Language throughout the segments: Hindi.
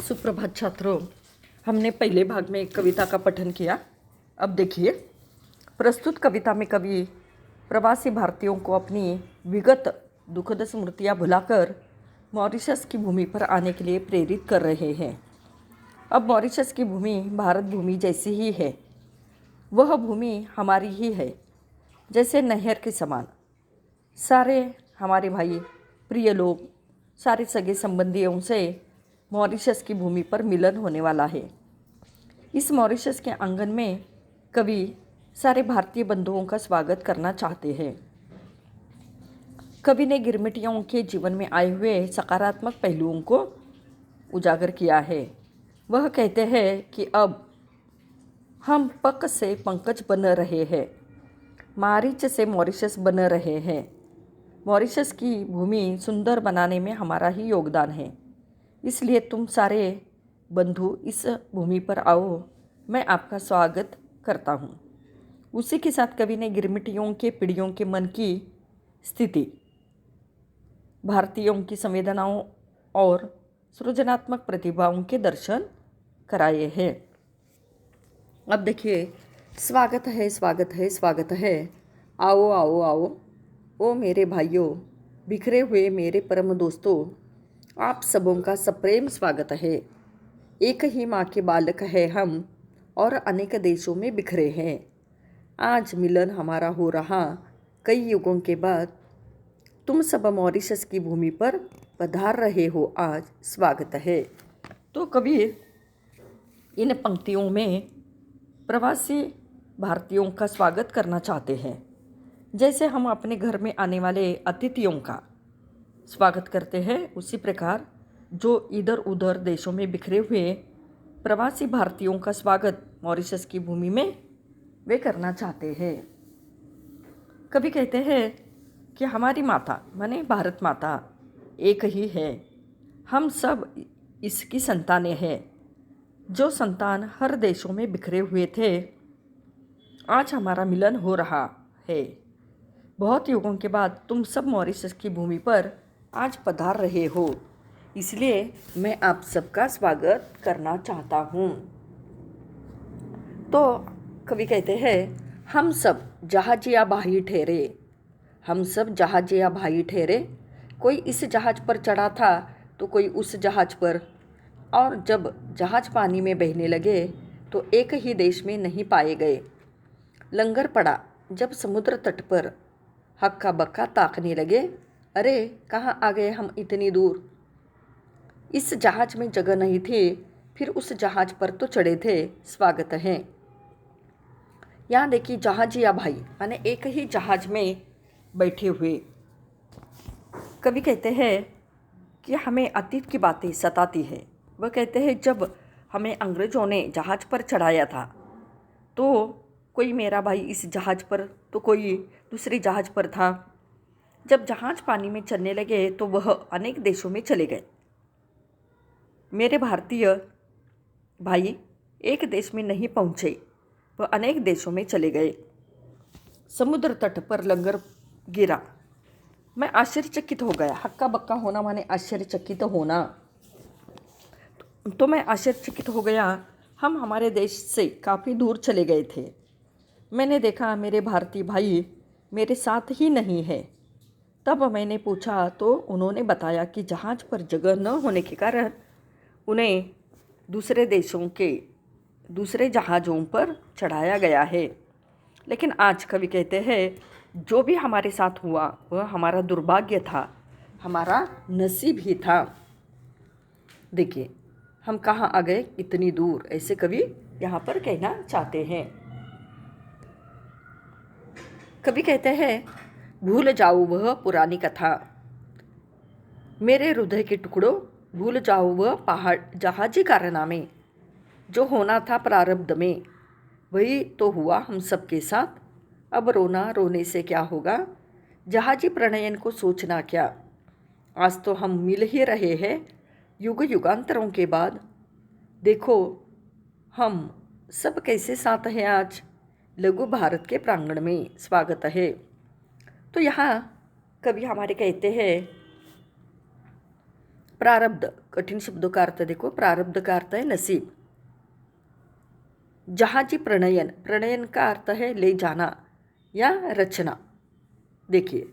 सुप्रभात छात्रों। हमने पहले भाग में एक कविता का पठन किया। अब देखिए, प्रस्तुत कविता में कवि प्रवासी भारतीयों को अपनी विगत दुखद स्मृतियाँ भुलाकर मॉरिशस की भूमि पर आने के लिए प्रेरित कर रहे हैं। अब मॉरिशस की भूमि भारत भूमि जैसी ही है। वह भूमि हमारी ही है, जैसे नहर के समान। सारे हमारे भाई, प्रिय लोग, सारे सगे संबंधियों से मॉरिशस की भूमि पर मिलन होने वाला है। इस मॉरिशस के आंगन में कवि सारे भारतीय बंधुओं का स्वागत करना चाहते हैं। कवि ने गिरमिटियों के जीवन में आए हुए सकारात्मक पहलुओं को उजागर किया है। वह कहते हैं कि अब हम पक से पंकज बन रहे हैं, मारीच से मॉरिशस बन रहे हैं। मॉरिशस की भूमि सुंदर बनाने में हमारा ही योगदान है, इसलिए तुम सारे बंधु इस भूमि पर आओ। मैं आपका स्वागत करता हूँ। उसी के साथ कवि ने गिरमिटियों के पीढ़ियों के मन की स्थिति, भारतीयों की संवेदनाओं और सृजनात्मक प्रतिभाओं के दर्शन कराए हैं। अब देखिए, स्वागत है, स्वागत है, स्वागत है। आओ आओ आओ, ओ मेरे भाइयों, बिखरे हुए मेरे परम दोस्तों, आप सबों का सप्रेम स्वागत है। एक ही माँ के बालक है हम और अनेक देशों में बिखरे हैं। आज मिलन हमारा हो रहा कई युगों के बाद। तुम सब मॉरिशस की भूमि पर पधार रहे हो, आज स्वागत है। तो कवि इन पंक्तियों में प्रवासी भारतीयों का स्वागत करना चाहते हैं, जैसे हम अपने घर में आने वाले अतिथियों का स्वागत करते हैं। उसी प्रकार जो इधर उधर देशों में बिखरे हुए प्रवासी भारतीयों का स्वागत मॉरिशस की भूमि में वे करना चाहते हैं। कवि कहते हैं कि हमारी माता माने भारत माता एक ही है। हम सब इसकी संतानें हैं। जो संतान हर देशों में बिखरे हुए थे, आज हमारा मिलन हो रहा है। बहुत युगों के बाद तुम सब मॉरिशस की भूमि पर आज पधार रहे हो, इसलिए मैं आप सबका स्वागत करना चाहता हूँ। तो कवि कहते हैं, हम सब जहाजिया भाई ठहरे, हम सब जहाजिया भाई ठहरे। कोई इस जहाज पर चढ़ा था तो कोई उस जहाज पर, और जब जहाज पानी में बहने लगे तो एक ही देश में नहीं पाए गए। लंगर पड़ा जब समुद्र तट पर, हक्का बक्का ताकने लगे, अरे कहाँ आ गए हम इतनी दूर। इस जहाज में जगह नहीं थी, फिर उस जहाज पर तो चढ़े थे, स्वागत है। यहाँ देखिए, जहाजिया भाई माने एक ही जहाज में बैठे हुए। कवि कहते हैं कि हमें अतीत की बातें सताती है। वह कहते हैं, जब हमें अंग्रेज़ों ने जहाज पर चढ़ाया था तो कोई मेरा भाई इस जहाज पर तो कोई दूसरी जहाज पर था। जब जहाज पानी में चलने लगे तो वह अनेक देशों में चले गए। मेरे भारतीय भाई एक देश में नहीं पहुँचे, वह अनेक देशों में चले गए। समुद्र तट पर लंगर गिरा, मैं आश्चर्यचकित हो गया। हक्का बक्का होना माने आश्चर्यचकित होना। तो मैं आश्चर्यचकित हो गया। हम हमारे देश से काफ़ी दूर चले गए थे। मैंने देखा मेरे भारतीय भाई मेरे साथ ही नहीं है। तब मैंने पूछा तो उन्होंने बताया कि जहाज पर जगह न होने के कारण उन्हें दूसरे देशों के दूसरे जहाज़ों पर चढ़ाया गया है। लेकिन आज कवि कहते हैं, जो भी हमारे साथ हुआ वह हमारा दुर्भाग्य था, हमारा नसीब ही था। देखिए, हम कहाँ आ गए इतनी दूर, ऐसे कवि यहाँ पर कहना चाहते हैं। कवि कहते हैं, भूल जाओ वह पुरानी कथा, मेरे हृदय के टुकड़ों, भूल जाओ वह पहाड़ जहाजी कारनामे। जो होना था प्रारब्ध में वही तो हुआ हम सबके साथ। अब रोना रोने से क्या होगा, जहाजी प्रणयन को सोचना क्या। आज तो हम मिल ही रहे हैं युग युगांतरों के बाद। देखो हम सब कैसे साथ हैं आज, लघु भारत के प्रांगण में, स्वागत है। तो यहाँ कवि हमारे कहते हैं प्रारब्ध, कठिन शब्दों का अर्थ देखो। प्रारब्ध का अर्थ है नसीब। जहाजी प्रणयन, प्रणयन का अर्थ है ले जाना या रचना। देखिए,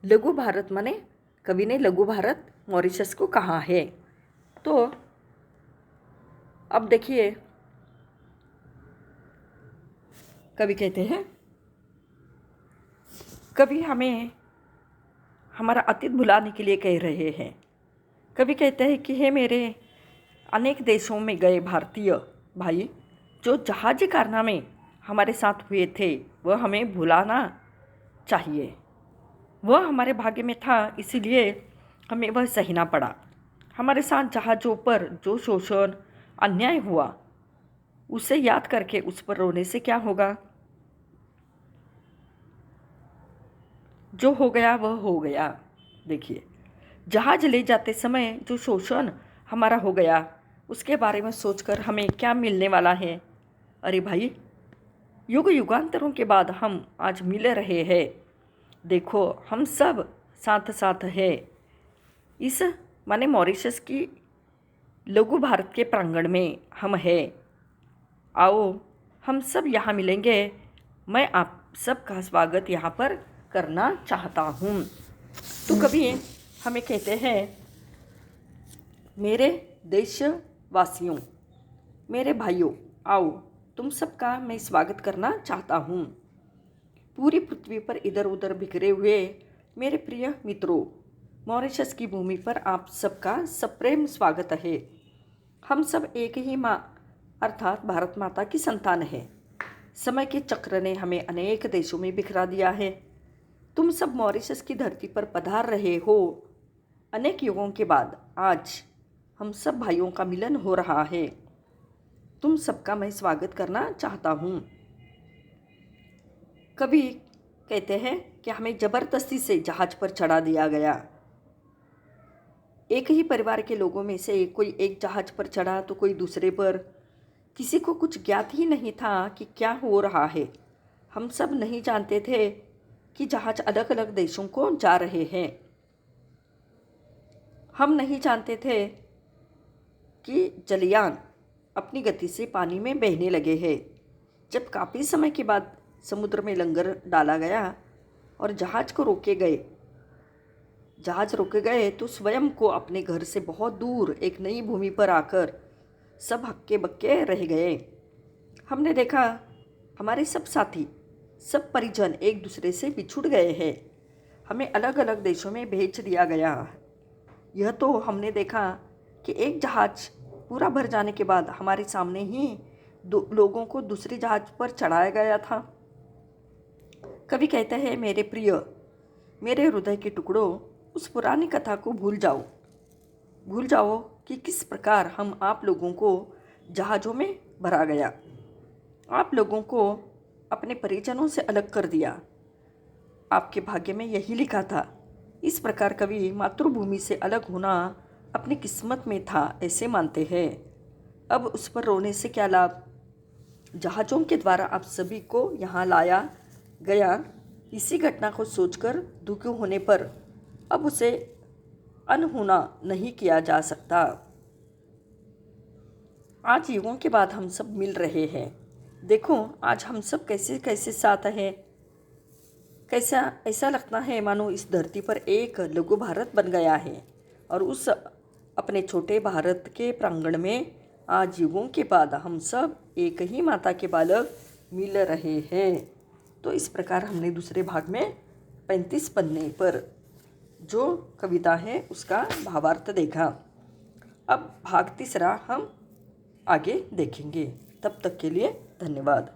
लघु भारत माने कवि ने लघु भारत मॉरिशस को कहा है। तो अब देखिए, कवि कहते हैं, कवि हमें हमारा अतीत भुलाने के लिए कह रहे हैं। कवि कहते हैं कि हे मेरे अनेक देशों में गए भारतीय भाई, जो जहाजी कारनामे हमारे साथ हुए थे वह हमें भुलाना चाहिए। वह हमारे भाग्य में था, इसीलिए हमें वह सहना पड़ा। हमारे साथ जहाज़ों पर जो शोषण अन्याय हुआ उसे याद करके उस पर रोने से क्या होगा। जो हो गया वह हो गया। देखिए, जहाज ले जाते समय जो शोषण हमारा हो गया उसके बारे में सोचकर हमें क्या मिलने वाला है। अरे भाई, युग युगांतरों के बाद हम आज मिल रहे हैं। देखो, हम सब साथ साथ हैं। इस माने मॉरिशस की लघु भारत के प्रांगण में हम हैं। आओ हम सब यहाँ मिलेंगे। मैं आप सबका स्वागत यहाँ पर करना चाहता हूँ। तो कभी हमें कहते हैं, मेरे देशवासियों, मेरे भाइयों, आओ तुम सबका मैं स्वागत करना चाहता हूँ। पूरी पृथ्वी पर इधर उधर बिखरे हुए मेरे प्रिय मित्रों, मॉरिशस की भूमि पर आप सबका सप्रेम स्वागत है। हम सब एक ही माँ अर्थात भारत माता की संतान है। समय के चक्र ने हमें अनेक देशों में बिखरा दिया है। तुम सब मॉरिशस की धरती पर पधार रहे हो। अनेक युगों के बाद आज हम सब भाइयों का मिलन हो रहा है। तुम सबका मैं स्वागत करना चाहता हूँ। कभी कहते हैं कि हमें ज़बरदस्ती से जहाज पर चढ़ा दिया गया। एक ही परिवार के लोगों में से कोई एक जहाज पर चढ़ा तो कोई दूसरे पर। किसी को कुछ ज्ञात ही नहीं था कि क्या हो रहा है। हम सब नहीं जानते थे कि जहाज अलग अलग देशों को जा रहे हैं। हम नहीं जानते थे कि जलयान अपनी गति से पानी में बहने लगे हैं। जब काफ़ी समय के बाद समुद्र में लंगर डाला गया और जहाज रोके गए तो स्वयं को अपने घर से बहुत दूर एक नई भूमि पर आकर सब हक्के बक्के रह गए। हमने देखा हमारे सब साथी, सब परिजन एक दूसरे से बिछुड़ गए हैं। हमें अलग अलग देशों में भेज दिया गया। यह तो हमने देखा कि एक जहाज पूरा भर जाने के बाद हमारे सामने ही लोगों को दूसरे जहाज पर चढ़ाया गया था। कवि कहते हैं, मेरे प्रिय, मेरे हृदय के टुकड़ों, उस पुरानी कथा को भूल जाओ कि किस प्रकार हम आप लोगों को जहाज़ों में भरा गया, आप लोगों को अपने परिजनों से अलग कर दिया। आपके भाग्य में यही लिखा था। इस प्रकार कवि मातृभूमि से अलग होना अपनी किस्मत में था, ऐसे मानते हैं। अब उस पर रोने से क्या लाभ। जहाज़ों के द्वारा आप सभी को यहाँ लाया गया। इसी घटना को सोचकर दुखी होने पर अब उसे अनहोना नहीं किया जा सकता। आज युगों के बाद हम सब मिल रहे हैं। देखो आज हम सब कैसे कैसे साथ हैं। कैसा ऐसा लगता है मानो इस धरती पर एक लघु भारत बन गया है और उस अपने छोटे भारत के प्रांगण में आज युगों के बाद हम सब एक ही माता के बालक मिल रहे हैं। तो इस प्रकार हमने दूसरे भाग में 35 पन्ने पर जो कविता है उसका भावार्थ देखा। अब भाग तीसरा हम आगे देखेंगे। तब तक के लिए धन्यवाद।